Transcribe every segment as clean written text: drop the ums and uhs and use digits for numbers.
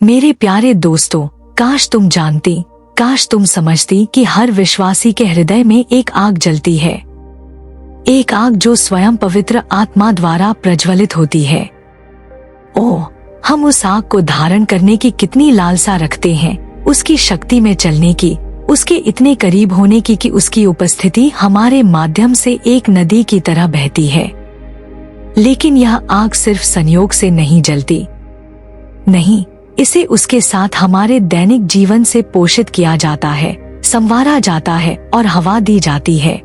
मेरे प्यारे दोस्तों, काश तुम जानती, काश तुम समझती कि हर विश्वासी के हृदय में एक आग जलती है। एक आग जो स्वयं पवित्र आत्मा द्वारा प्रज्वलित होती है। ओह, हम उस आग को धारण करने की कितनी लालसा रखते हैं, उसकी शक्ति में चलने की, उसके इतने करीब होने की कि उसकी उपस्थिति हमारे माध्यम से एक नदी की तरह बहती है। लेकिन यह आग सिर्फ संयोग से नहीं जलती। नहीं, इसे उसके साथ हमारे दैनिक जीवन से पोषित किया जाता है, संवारा जाता है और हवा दी जाती है।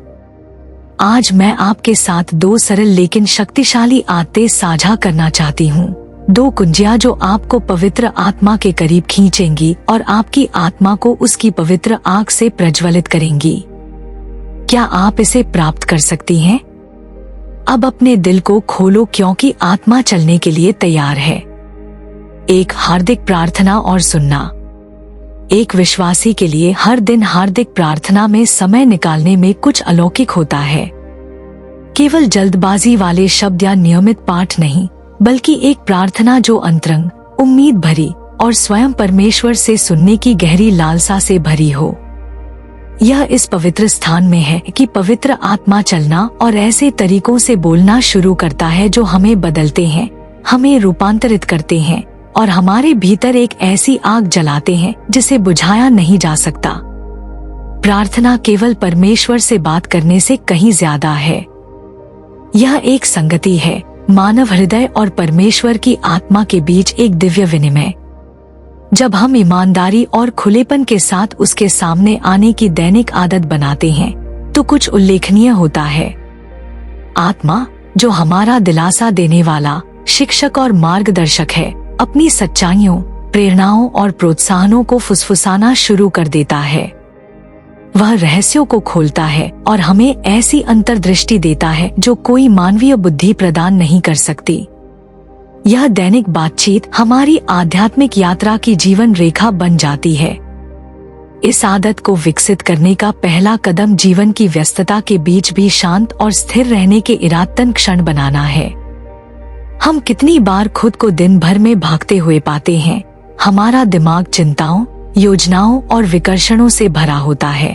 आज मैं आपके साथ दो सरल लेकिन शक्तिशाली आदतें साझा करना चाहती हूँ। दो कुंजियां जो आपको पवित्र आत्मा के करीब खींचेंगी और आपकी आत्मा को उसकी पवित्र आग से प्रज्वलित करेंगी। क्या आप इसे प्राप्त कर सकती हैं? अब अपने दिल को खोलो, क्योंकि आत्मा चलने के लिए तैयार है। एक हार्दिक प्रार्थना और सुनना। एक विश्वासी के लिए हर दिन हार्दिक प्रार्थना में समय निकालने में कुछ अलौकिक होता है। केवल जल्दबाजी वाले शब्द या नियमित पाठ नहीं, बल्कि एक प्रार्थना जो अंतरंग, उम्मीद भरी और स्वयं परमेश्वर से सुनने की गहरी लालसा से भरी हो। यह इस पवित्र स्थान में है कि पवित्र आत्मा चलना और ऐसे तरीकों से बोलना शुरू करता है जो हमें बदलते हैं, हमें रूपांतरित करते हैं और हमारे भीतर एक ऐसी आग जलाते हैं जिसे बुझाया नहीं जा सकता। प्रार्थना केवल परमेश्वर से बात करने से कहीं ज्यादा है। यह एक संगति है, मानव हृदय और परमेश्वर की आत्मा के बीच एक दिव्य विनिमय। जब हम ईमानदारी और खुलेपन के साथ उसके सामने आने की दैनिक आदत बनाते हैं तो कुछ उल्लेखनीय होता है। आत्मा, जो हमारा दिलासा देने वाला शिक्षक और मार्गदर्शक है, अपनी सच्चाइयों, प्रेरणाओं और प्रोत्साहनों को फुसफुसाना शुरू कर देता है। वह रहस्यों को खोलता है और हमें ऐसी अंतर्दृष्टि देता है जो कोई मानवीय बुद्धि प्रदान नहीं कर सकती। यह दैनिक बातचीत हमारी आध्यात्मिक यात्रा की जीवन रेखा बन जाती है। इस आदत को विकसित करने का पहला कदम जीवन की व्यस्तता के बीच भी शांत और स्थिर रहने के इरादतन क्षण बनाना है। हम कितनी बार खुद को दिन भर में भागते हुए पाते हैं। हमारा दिमाग चिंताओं, योजनाओं और विकर्षणों से भरा होता है।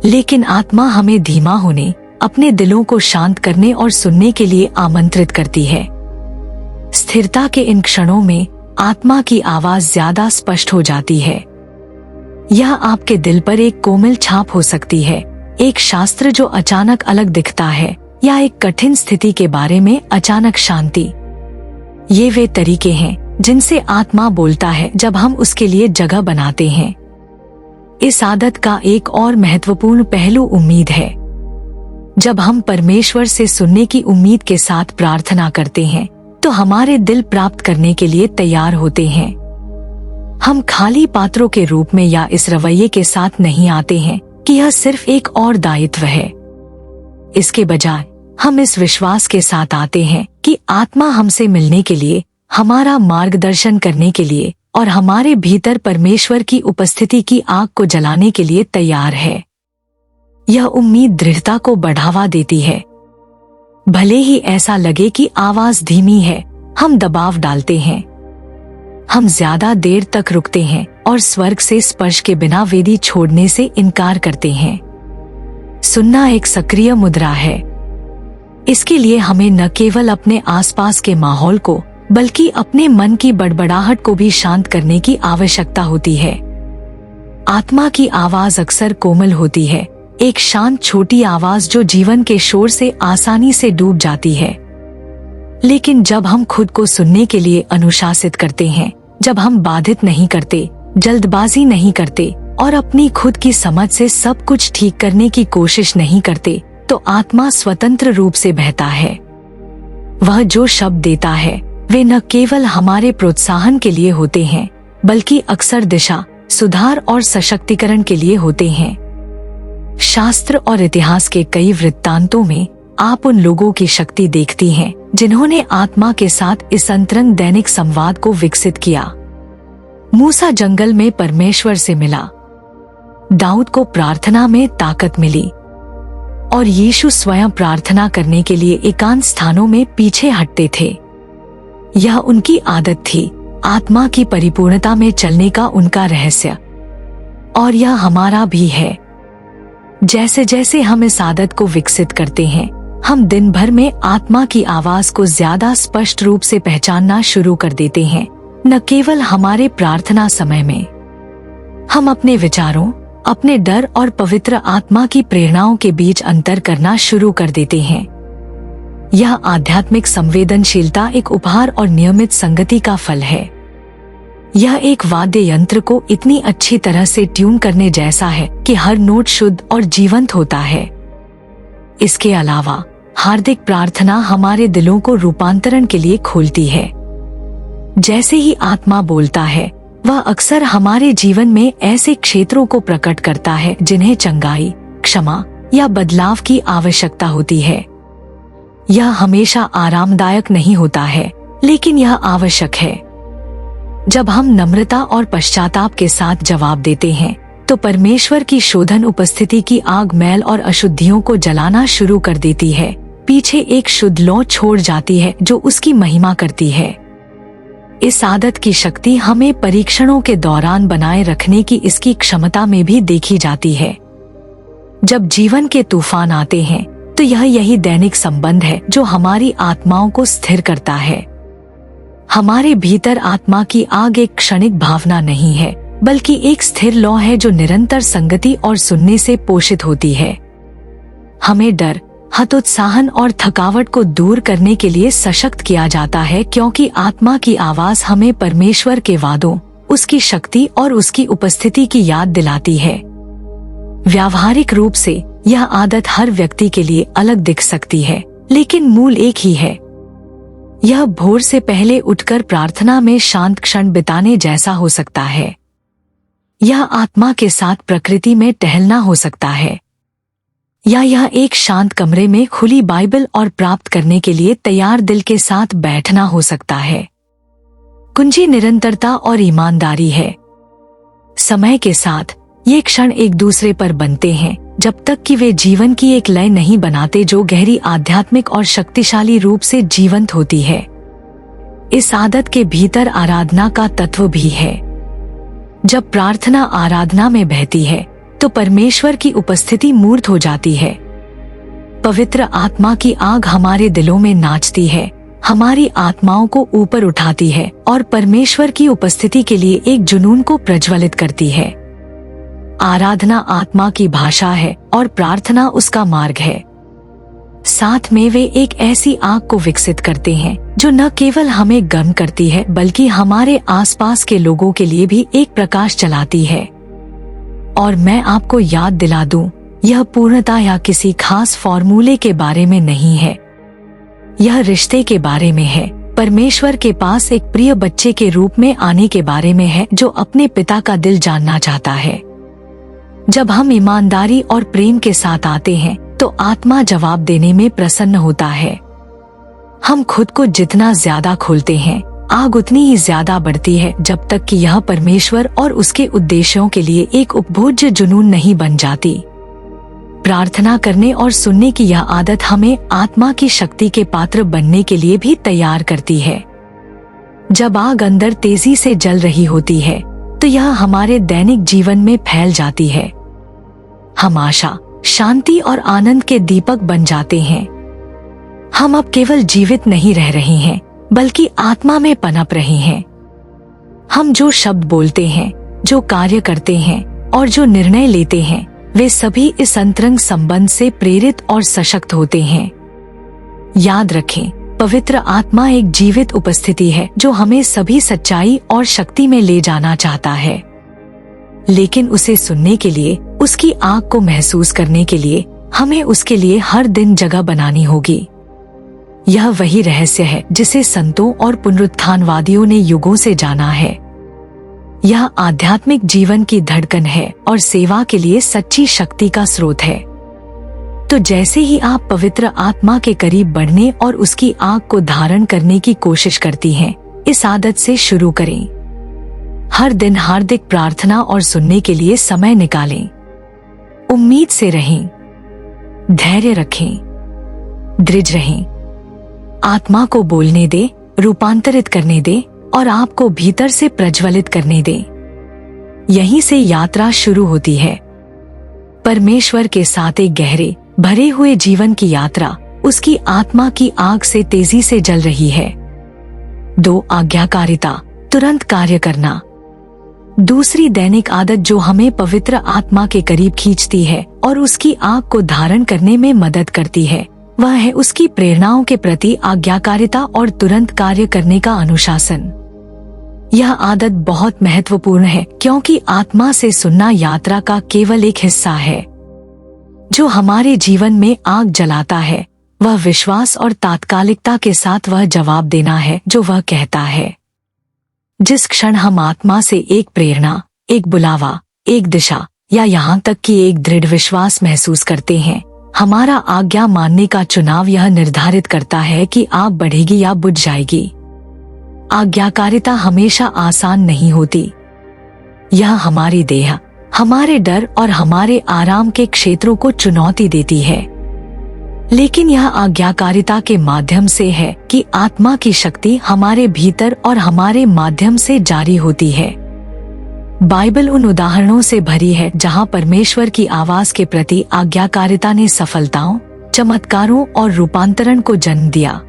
लेकिन आत्मा हमें धीमा होने, अपने दिलों को शांत करने और सुनने के लिए आमंत्रित करती है। स्थिरता के इन क्षणों में आत्मा की आवाज ज्यादा स्पष्ट हो जाती है। यह आपके दिल पर एक कोमल छाप हो सकती है, एक शास्त्र जो अचानक अलग दिखता है, या एक कठिन स्थिति के बारे में अचानक शांति। ये वे तरीके हैं जिनसे आत्मा बोलता है जब हम उसके लिए जगह बनाते हैं। इस आदत का एक और महत्वपूर्ण पहलू उम्मीद है। जब हम परमेश्वर से सुनने की उम्मीद के साथ प्रार्थना करते हैं तो हमारे दिल प्राप्त करने के लिए तैयार होते हैं। हम खाली पात्रों के रूप में या इस रवैये के साथ नहीं आते हैं कि यह सिर्फ एक और दायित्व है। इसके बजाय हम इस विश्वास के साथ आते हैं कि आत्मा हमसे मिलने के लिए, हमारा मार्गदर्शन करने के लिए और हमारे भीतर परमेश्वर की उपस्थिति की आग को जलाने के लिए तैयार है। यह उम्मीद दृढ़ता को बढ़ावा देती है। भले ही ऐसा लगे कि आवाज धीमी है, हम दबाव डालते हैं। हम ज्यादा देर तक रुकते हैं और स्वर्ग से स्पर्श के बिना वेदी छोड़ने से इनकार करते हैं। सुनना एक सक्रिय मुद्रा है। इसके लिए हमें न केवल अपने आसपास के माहौल को, बल्कि अपने मन की बड़बड़ाहट को भी शांत करने की आवश्यकता होती है। आत्मा की आवाज अक्सर कोमल होती है, एक शांत छोटी आवाज जो जीवन के शोर से आसानी से डूब जाती है। लेकिन जब हम खुद को सुनने के लिए अनुशासित करते हैं, जब हम बाधित नहीं करते, जल्दबाजी नहीं करते और अपनी खुद की समझ से सब कुछ ठीक करने की कोशिश नहीं करते, तो आत्मा स्वतंत्र रूप से बहता है। वह जो शब्द देता है वे न केवल हमारे प्रोत्साहन के लिए होते हैं, बल्कि अक्सर दिशा, सुधार और सशक्तिकरण के लिए होते हैं। शास्त्र और इतिहास के कई वृत्तांतों में आप उन लोगों की शक्ति देखती हैं जिन्होंने आत्मा के साथ इस अंतरंग दैनिक संवाद को विकसित किया। मूसा जंगल में परमेश्वर से मिला, दाऊद को प्रार्थना में ताकत मिली और यीशु स्वयं प्रार्थना करने के लिए एकांत स्थानों में पीछे हटते थे। यह उनकी आदत थी, आत्मा की परिपूर्णता में चलने का उनका रहस्य, और यह हमारा भी है। जैसे जैसे हम इस आदत को विकसित करते हैं, हम दिन भर में आत्मा की आवाज को ज्यादा स्पष्ट रूप से पहचानना शुरू कर देते हैं। न केवल हमारे प्रार्थना समय में, हम अपने विचारों, अपने डर और पवित्र आत्मा की प्रेरणाओं के बीच अंतर करना शुरू कर देते हैं। यह आध्यात्मिक संवेदनशीलता एक उपहार और नियमित संगति का फल है। यह एक वाद्य यंत्र को इतनी अच्छी तरह से ट्यून करने जैसा है कि हर नोट शुद्ध और जीवंत होता है। इसके अलावा हार्दिक प्रार्थना हमारे दिलों को रूपांतरण के लिए खोलती है। जैसे ही आत्मा बोलता है, वह अक्सर हमारे जीवन में ऐसे क्षेत्रों को प्रकट करता है जिन्हें चंगाई, क्षमा या बदलाव की आवश्यकता होती है। यह हमेशा आरामदायक नहीं होता है, लेकिन यह आवश्यक है। जब हम नम्रता और पश्चाताप के साथ जवाब देते हैं, तो परमेश्वर की शोधन उपस्थिति की आग मैल और अशुद्धियों को जलाना शुरू कर देती है। पीछे एक शुद्ध लौ छोड़ जाती है जो उसकी महिमा करती है। इस आदत की शक्ति हमें परीक्षणों के दौरान बनाए रखने की इसकी क्षमता में भी देखी जाती है। जब जीवन के तूफान आते हैं, तो यही दैनिक संबंध है जो हमारी आत्माओं को स्थिर करता है। हमारे भीतर आत्मा की आग एक क्षणिक भावना नहीं है, बल्कि एक स्थिर लौ है जो निरंतर संगति और सुनने से पोषित होती है। हमें डर, हतोत्साहन और थकावट को दूर करने के लिए सशक्त किया जाता है, क्योंकि आत्मा की आवाज हमें परमेश्वर के वादों, उसकी शक्ति और उसकी उपस्थिति की याद दिलाती है। व्यावहारिक रूप से यह आदत हर व्यक्ति के लिए अलग दिख सकती है, लेकिन मूल एक ही है। यह भोर से पहले उठकर प्रार्थना में शांत क्षण बिताने जैसा हो सकता है। यह आत्मा के साथ प्रकृति में टहलना हो सकता है, या यह एक शांत कमरे में खुली बाइबल और प्राप्त करने के लिए तैयार दिल के साथ बैठना हो सकता है। कुंजी निरंतरता और ईमानदारी है। समय के साथ ये क्षण एक दूसरे पर बनते हैं, जब तक कि वे जीवन की एक लय नहीं बनाते जो गहरी आध्यात्मिक और शक्तिशाली रूप से जीवंत होती है। इस आदत के भीतर आराधना का तत्व भी है। जब प्रार्थना आराधना में बहती है, तो परमेश्वर की उपस्थिति मूर्त हो जाती है। पवित्र आत्मा की आग हमारे दिलों में नाचती है, हमारी आत्माओं को ऊपर उठाती है और परमेश्वर की उपस्थिति के लिए एक जुनून को प्रज्वलित करती है। आराधना आत्मा की भाषा है और प्रार्थना उसका मार्ग है। साथ में वे एक ऐसी आग को विकसित करते हैं जो न केवल हमें गर्म करती है, बल्कि हमारे आसपास के लोगों के लिए भी एक प्रकाश जलाती है। और मैं आपको याद दिला दूं, यह पूर्णता या किसी खास फॉर्मूले के बारे में नहीं है। यह रिश्ते के बारे में है, परमेश्वर के पास एक प्रिय बच्चे के रूप में आने के बारे में है जो अपने पिता का दिल जानना चाहता है। जब हम ईमानदारी और प्रेम के साथ आते हैं, तो आत्मा जवाब देने में प्रसन्न होता है। हम खुद को जितना ज्यादा खोलते हैं, आग उतनी ही ज्यादा बढ़ती है, जब तक कि यह परमेश्वर और उसके उद्देश्यों के लिए एक उपभोज्य जुनून नहीं बन जाती। प्रार्थना करने और सुनने की यह आदत हमें आत्मा की शक्ति के पात्र बनने के लिए भी तैयार करती है। जब आग अंदर तेजी से जल रही होती है, तो यह हमारे दैनिक जीवन में फैल जाती है। हम आशा, शांति और आनंद के दीपक बन जाते हैं। हम अब केवल जीवित नहीं रह रहे हैं, बल्कि आत्मा में पनप रहे हैं। हम जो शब्द बोलते हैं, जो कार्य करते हैं और जो निर्णय लेते हैं, वे सभी इस अंतरंग संबंध से प्रेरित और सशक्त होते हैं। याद रखें, पवित्र आत्मा एक जीवित उपस्थिति है जो हमें सभी सच्चाई और शक्ति में ले जाना चाहता है। लेकिन उसे सुनने के लिए, उसकी आग को महसूस करने के लिए, हमें उसके लिए हर दिन जगह बनानी होगी। यह वही रहस्य है जिसे संतों और पुनरुत्थानवादियों ने युगों से जाना है। यह आध्यात्मिक जीवन की धड़कन है और सेवा के लिए सच्ची शक्ति का स्रोत है। तो जैसे ही आप पवित्र आत्मा के करीब बढ़ने और उसकी आग को धारण करने की कोशिश करती हैं, इस आदत से शुरू करें। हर दिन हार्दिक प्रार्थना और सुनने के लिए समय निकालें। उम्मीद से रहें, धैर्य रखें, दृढ़ रहें। आत्मा को बोलने दे, रूपांतरित करने दे और आपको भीतर से प्रज्वलित करने दें। यहीं से यात्रा शुरू होती है। परमेश्वर के साथ एक गहरे भरे हुए जीवन की यात्रा उसकी आत्मा की आग से तेजी से जल रही है। 2 आज्ञाकारिता, तुरंत कार्य करना। दूसरी दैनिक आदत जो हमें पवित्र आत्मा के करीब खींचती है और उसकी आग को धारण करने में मदद करती है, वह है उसकी प्रेरणाओं के प्रति आज्ञाकारिता और तुरंत कार्य करने का अनुशासन। यह आदत बहुत महत्वपूर्ण है क्योंकि आत्मा से सुनना यात्रा का केवल एक हिस्सा है। जो हमारे जीवन में आग जलाता है वह विश्वास और तात्कालिकता के साथ वह जवाब देना है जो वह कहता है। जिस क्षण हम आत्मा से एक प्रेरणा, एक बुलावा, एक दिशा या यहाँ तक कि एक दृढ़ विश्वास महसूस करते हैं, हमारा आज्ञा मानने का चुनाव यह निर्धारित करता है कि आग बढ़ेगी या बुझ जाएगी। आज्ञाकारिता हमेशा आसान नहीं होती। यह हमारी देह, हमारे डर और हमारे आराम के क्षेत्रों को चुनौती देती है, लेकिन यह आज्ञाकारिता के माध्यम से है कि आत्मा की शक्ति हमारे भीतर और हमारे माध्यम से जारी होती है। बाइबल उन उदाहरणों से भरी है जहां परमेश्वर की आवाज के प्रति आज्ञाकारिता ने सफलताओं, चमत्कारों और रूपांतरण को जन्म दिया।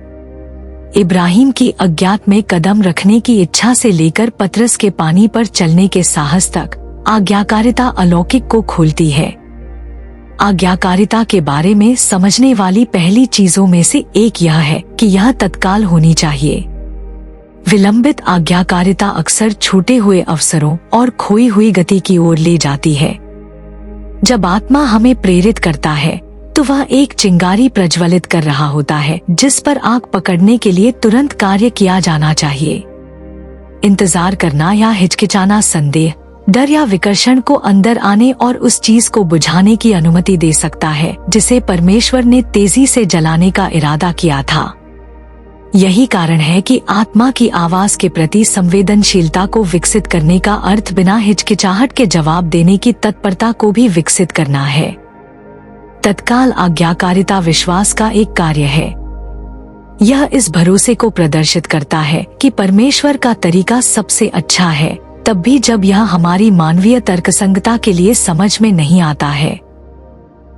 इब्राहिम की अज्ञात में कदम रखने की इच्छा से लेकर पतरस के पानी पर चलने के साहस तक आज्ञाकारिता अलौकिक को खोलती है। आज्ञाकारिता के बारे में समझने वाली पहली चीजों में से एक यह है कि यह तत्काल होनी चाहिए। विलंबित आज्ञाकारिता अक्सर छूटे हुए अवसरों और खोई हुई गति की ओर ले जाती है। जब आत्मा हमें प्रेरित करता है तो वह एक चिंगारी प्रज्वलित कर रहा होता है जिस पर आग पकड़ने के लिए तुरंत कार्य किया जाना चाहिए। इंतजार करना या हिचकिचाना संदेह, डर या विकर्षण को अंदर आने और उस चीज को बुझाने की अनुमति दे सकता है जिसे परमेश्वर ने तेजी से जलाने का इरादा किया था। यही कारण है कि आत्मा की आवाज के प्रति संवेदनशीलता को विकसित करने का अर्थ बिना हिचकिचाहट के जवाब देने की तत्परता को भी विकसित करना है। तत्काल आज्ञाकारिता विश्वास का एक कार्य है। यह इस भरोसे को प्रदर्शित करता है कि परमेश्वर का तरीका सबसे अच्छा है, तब भी जब यह हमारी मानवीय तर्कसंगता के लिए समझ में नहीं आता है।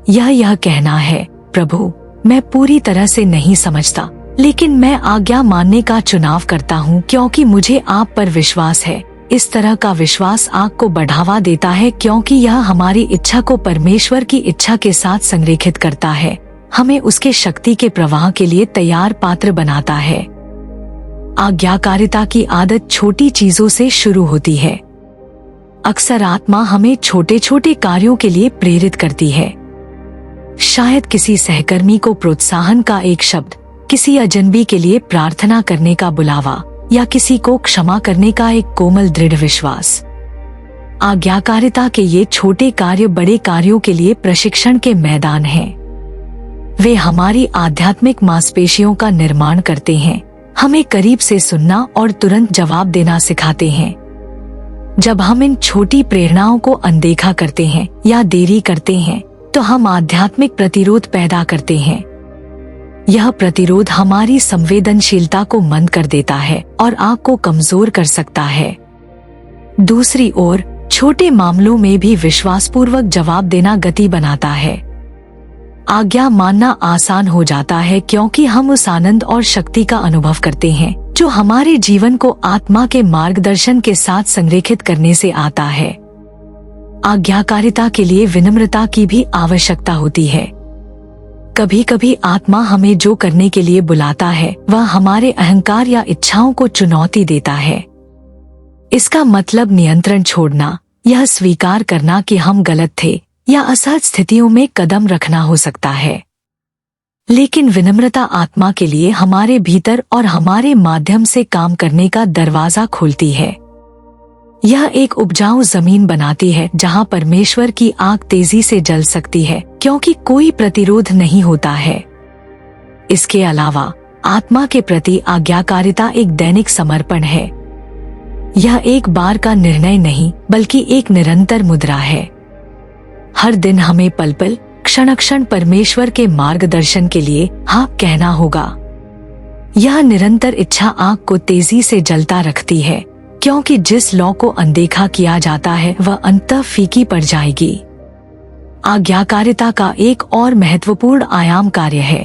यह कहना है, प्रभु, मैं पूरी तरह से नहीं समझता, लेकिन मैं आज्ञा मानने का चुनाव करता हूँ क्योंकि मुझे आप पर विश्वास है। इस तरह का विश्वास आग को बढ़ावा देता है क्योंकि यह हमारी इच्छा को परमेश्वर की इच्छा के साथ संरेखित करता है, हमें उसके शक्ति के प्रवाह के लिए तैयार पात्र बनाता है। आज्ञाकारिता की आदत छोटी चीजों से शुरू होती है। अक्सर आत्मा हमें छोटे छोटे कार्यों के लिए प्रेरित करती है। शायद किसी सहकर्मी को प्रोत्साहन का एक शब्द, किसी अजनबी के लिए प्रार्थना करने का बुलावा या किसी को क्षमा करने का एक कोमल दृढ़ विश्वास। आज्ञाकारिता के ये छोटे कार्य बड़े कार्यों के लिए प्रशिक्षण के मैदान हैं। वे हमारी आध्यात्मिक मांसपेशियों का निर्माण करते हैं, हमें करीब से सुनना और तुरंत जवाब देना सिखाते हैं। जब हम इन छोटी प्रेरणाओं को अनदेखा करते हैं या देरी करते हैं तो हम आध्यात्मिक प्रतिरोध पैदा करते हैं। यह प्रतिरोध हमारी संवेदनशीलता को मंद कर देता है और आग को कमजोर कर सकता है। दूसरी ओर, छोटे मामलों में भी विश्वासपूर्वक जवाब देना गति बनाता है। आज्ञा मानना आसान हो जाता है क्योंकि हम उस आनंद और शक्ति का अनुभव करते हैं जो हमारे जीवन को आत्मा के मार्गदर्शन के साथ संरेखित करने से आता है। आज्ञाकारिता के लिए विनम्रता की भी आवश्यकता होती है। कभी कभी आत्मा हमें जो करने के लिए बुलाता है वह हमारे अहंकार या इच्छाओं को चुनौती देता है। इसका मतलब नियंत्रण छोड़ना, यह स्वीकार करना कि हम गलत थे या असहज स्थितियों में कदम रखना हो सकता है। लेकिन विनम्रता आत्मा के लिए हमारे भीतर और हमारे माध्यम से काम करने का दरवाजा खोलती है। यह एक उपजाऊ जमीन बनाती है जहां परमेश्वर की आग तेजी से जल सकती है क्योंकि कोई प्रतिरोध नहीं होता है। इसके अलावा आत्मा के प्रति आज्ञाकारिता एक दैनिक समर्पण है। यह एक बार का निर्णय नहीं बल्कि एक निरंतर मुद्रा है। हर दिन हमें पल पल, क्षण क्षण परमेश्वर के मार्गदर्शन के लिए हाँ कहना होगा। यह निरंतर इच्छा आग को तेजी से जलता रखती है, क्योंकि जिस लौ को अनदेखा किया जाता है वह अंततः फीकी पड़ जाएगी। आज्ञाकारिता का एक और महत्वपूर्ण आयाम कार्य है।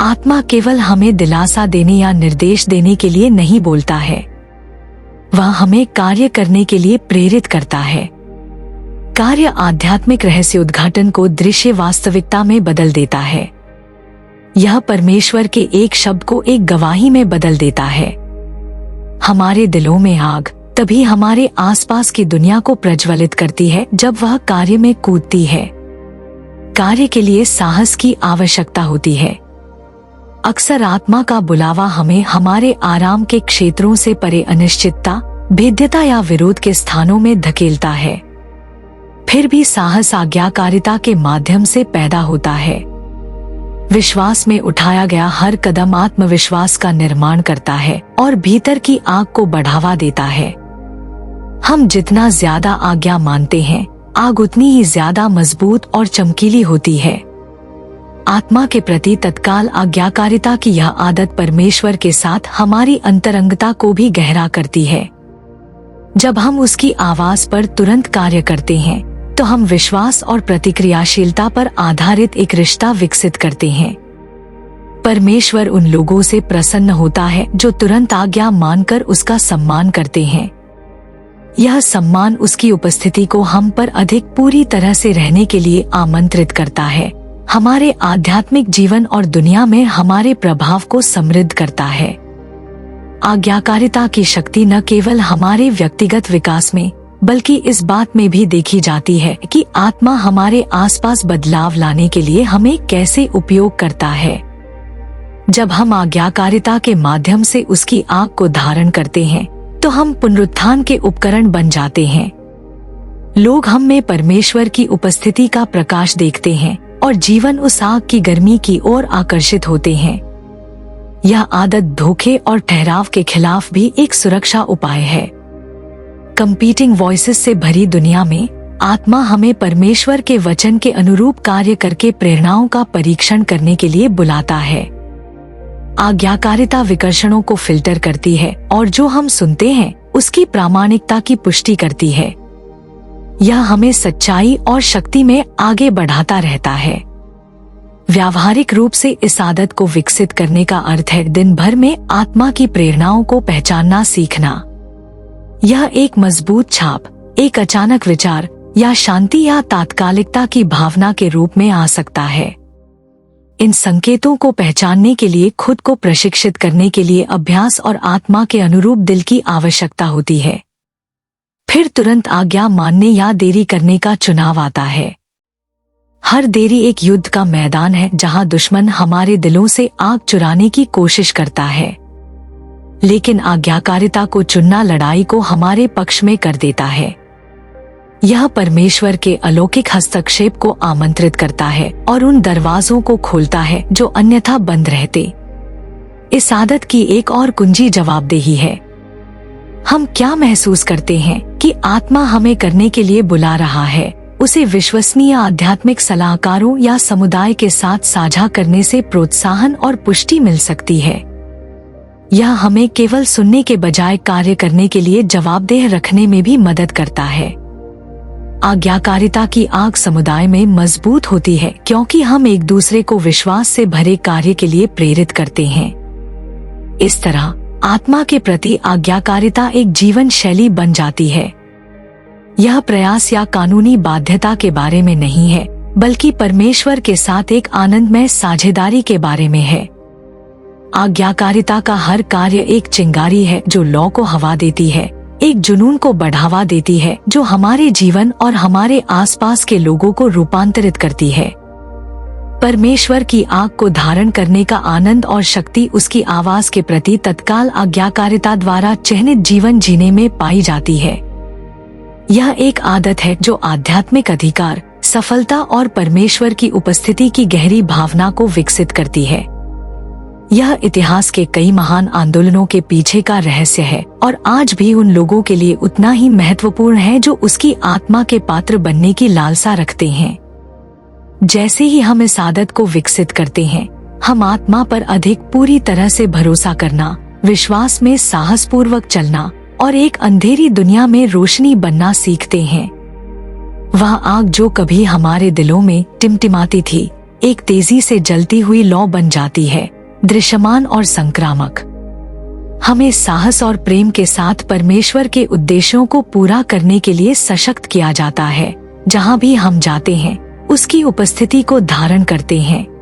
आत्मा केवल हमें दिलासा देने या निर्देश देने के लिए नहीं बोलता है, वह हमें कार्य करने के लिए प्रेरित करता है। कार्य आध्यात्मिक रहस्य उद्घाटन को दृश्य वास्तविकता में बदल देता है। यह परमेश्वर के एक शब्द को एक गवाही में बदल देता है। हमारे दिलों में आग तभी हमारे आसपास की दुनिया को प्रज्वलित करती है जब वह कार्य में कूदती है। कार्य के लिए साहस की आवश्यकता होती है। अक्सर आत्मा का बुलावा हमें हमारे आराम के क्षेत्रों से परे अनिश्चितता, भेद्यता या विरोध के स्थानों में धकेलता है। फिर भी साहस आज्ञाकारिता के माध्यम से पैदा होता है। विश्वास में उठाया गया हर कदम आत्मविश्वास का निर्माण करता है और भीतर की आग को बढ़ावा देता है। हम जितना ज्यादा आज्ञा मानते हैं, आग उतनी ही ज्यादा मजबूत और चमकीली होती है। आत्मा के प्रति तत्काल आज्ञाकारिता की यह आदत परमेश्वर के साथ हमारी अंतरंगता को भी गहरा करती है। जब हम उसकी आवाज पर तुरंत कार्य करते हैं तो हम विश्वास और प्रतिक्रियाशीलता पर आधारित एक रिश्ता विकसित करते हैं। परमेश्वर उन लोगों से प्रसन्न होता है जो तुरंत आज्ञा मानकर उसका सम्मान करते हैं। यह सम्मान उसकी उपस्थिति को हम पर अधिक पूरी तरह से रहने के लिए आमंत्रित करता है, हमारे आध्यात्मिक जीवन और दुनिया में हमारे प्रभाव को समृद्ध करता है। आज्ञाकारिता की शक्ति न केवल हमारे व्यक्तिगत विकास में बल्कि इस बात में भी देखी जाती है कि आत्मा हमारे आसपास बदलाव लाने के लिए हमें कैसे उपयोग करता है। जब हम आज्ञाकारिता के माध्यम से उसकी आग को धारण करते हैं तो हम पुनरुत्थान के उपकरण बन जाते हैं। लोग हम में परमेश्वर की उपस्थिति का प्रकाश देखते हैं और जीवन उस आग की गर्मी की ओर आकर्षित होते हैं। यह आदत धोखे और ठहराव के खिलाफ भी एक सुरक्षा उपाय है। कंपीटिंग वॉइसेस से भरी दुनिया में आत्मा हमें परमेश्वर के वचन के अनुरूप कार्य करके प्रेरणाओं का परीक्षण करने के लिए बुलाता है। आज्ञाकारिता विकर्षणों को फिल्टर करती है और जो हम सुनते हैं उसकी प्रामाणिकता की पुष्टि करती है। यह हमें सच्चाई और शक्ति में आगे बढ़ाता रहता है। व्यावहारिक रूप से इस आदत को विकसित करने का अर्थ है दिन भर में आत्मा की प्रेरणाओं को पहचानना सीखना। यह एक मजबूत छाप, एक अचानक विचार या शांति या तात्कालिकता की भावना के रूप में आ सकता है। इन संकेतों को पहचानने के लिए खुद को प्रशिक्षित करने के लिए अभ्यास और आत्मा के अनुरूप दिल की आवश्यकता होती है। फिर तुरंत आज्ञा मानने या देरी करने का चुनाव आता है। हर देरी एक युद्ध का मैदान है जहां दुश्मन हमारे दिलों से आग चुराने की कोशिश करता है, लेकिन आज्ञाकारिता को चुनना लड़ाई को हमारे पक्ष में कर देता है। यह परमेश्वर के अलौकिक हस्तक्षेप को आमंत्रित करता है और उन दरवाजों को खोलता है जो अन्यथा बंद रहते। इस आदत की एक और कुंजी जवाबदेही है। हम क्या महसूस करते हैं कि आत्मा हमें करने के लिए बुला रहा है, उसे विश्वसनीय आध्यात्मिक सलाहकारों या समुदाय के साथ साझा करने से प्रोत्साहन और पुष्टि मिल सकती है। यह हमें केवल सुनने के बजाय कार्य करने के लिए जवाबदेह रखने में भी मदद करता है। आज्ञाकारिता की आग समुदाय में मजबूत होती है क्योंकि हम एक दूसरे को विश्वास से भरे कार्य के लिए प्रेरित करते हैं। इस तरह आत्मा के प्रति आज्ञाकारिता एक जीवन शैली बन जाती है। यह प्रयास या कानूनी बाध्यता के बारे में नहीं है, बल्कि परमेश्वर के साथ एक आनंदमय साझेदारी के बारे में है। आज्ञाकारिता का हर कार्य एक चिंगारी है जो लौ को हवा देती है, एक जुनून को बढ़ावा देती है जो हमारे जीवन और हमारे आसपास के लोगों को रूपांतरित करती है। परमेश्वर की आग को धारण करने का आनंद और शक्ति उसकी आवाज के प्रति तत्काल आज्ञाकारिता द्वारा चिह्नित जीवन जीने में पाई जाती है। यह एक आदत है जो आध्यात्मिक अधिकार, सफलता और परमेश्वर की उपस्थिति की गहरी भावना को विकसित करती है। यह इतिहास के कई महान आंदोलनों के पीछे का रहस्य है और आज भी उन लोगों के लिए उतना ही महत्वपूर्ण है जो उसकी आत्मा के पात्र बनने की लालसा रखते हैं। जैसे ही हम इस आदत को विकसित करते हैं, हम आत्मा पर अधिक पूरी तरह से भरोसा करना, विश्वास में साहस पूर्वक चलना और एक अंधेरी दुनिया में रोशनी बनना सीखते हैं। वह आग जो कभी हमारे दिलों में टिमटिमाती थी, एक तेजी से जलती हुई लौ बन जाती है, दृश्यमान और संक्रामक। हमें साहस और प्रेम के साथ परमेश्वर के उद्देश्यों को पूरा करने के लिए सशक्त किया जाता है। जहाँ भी हम जाते हैं, उसकी उपस्थिति को धारण करते हैं